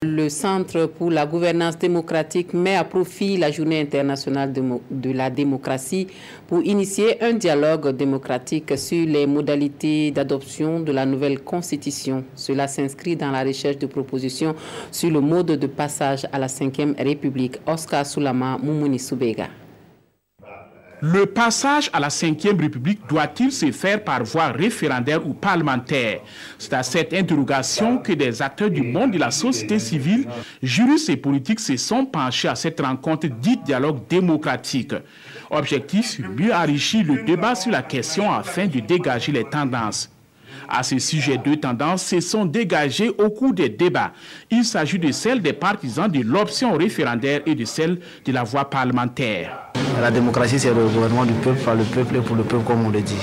Le Centre pour la gouvernance démocratique met à profit la Journée internationale de la démocratie pour initier un dialogue démocratique sur les modalités d'adoption de la nouvelle constitution. Cela s'inscrit dans la recherche de propositions sur le mode de passage à la 5e République. Oscar Soulama Moumouni Soubega. Le passage à la 5e République doit-il se faire par voie référendaire ou parlementaire? C'est à cette interrogation que des acteurs du monde de la société civile, juristes et politiques se sont penchés à cette rencontre dite dialogue démocratique. Objectif, mieux enrichir le débat sur la question afin de dégager les tendances. À ce sujet, deux tendances se sont dégagées au cours des débats. Il s'agit de celle des partisans de l'option référendaire et de celle de la voie parlementaire. La démocratie, c'est le gouvernement du peuple, par le peuple et pour le peuple, comme on le dit.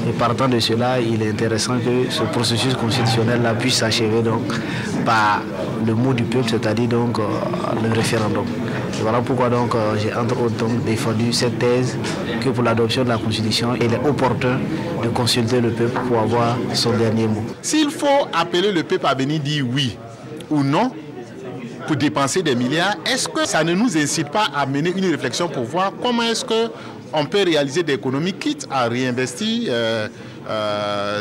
Et partant de cela, il est intéressant que ce processus constitutionnel-là puisse s'achever par le mot du peuple, c'est-à-dire le référendum. Et voilà pourquoi j'ai entre autres défendu cette thèse que pour l'adoption de la Constitution, il est opportun de consulter le peuple pour avoir son dernier mot. S'il faut appeler le peuple à venir dire oui ou non pour dépenser des milliards, est-ce que ça ne nous incite pas à mener une réflexion pour voir comment est-ce qu'on peut réaliser des économies quitte à réinvestir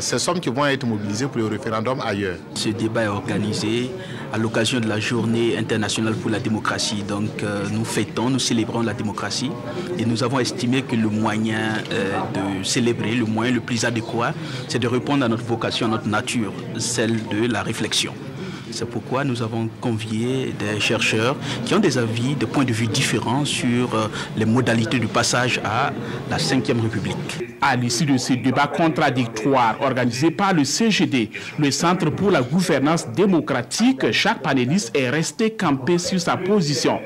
ces sommes qui vont être mobilisées pour le référendum ailleurs? Ce débat est organisé à l'occasion de la Journée internationale pour la démocratie. Donc nous fêtons, nous célébrons la démocratie et nous avons estimé que le moyen de célébrer, le moyen le plus adéquat, c'est de répondre à notre vocation, à notre nature, celle de la réflexion. C'est pourquoi nous avons convié des chercheurs qui ont des avis, des points de vue différents sur les modalités du passage à la 5e République. À l'issue de ce débat contradictoire organisé par le CGD, le Centre pour la gouvernance démocratique, chaque panéliste est resté campé sur sa position.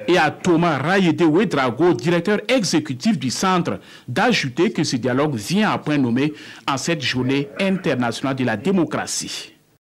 Et à Thomas Rayede Ouedraogo, directeur exécutif du centre, d'ajouter que ce dialogue vient à point nommé en cette journée internationale de la démocratie.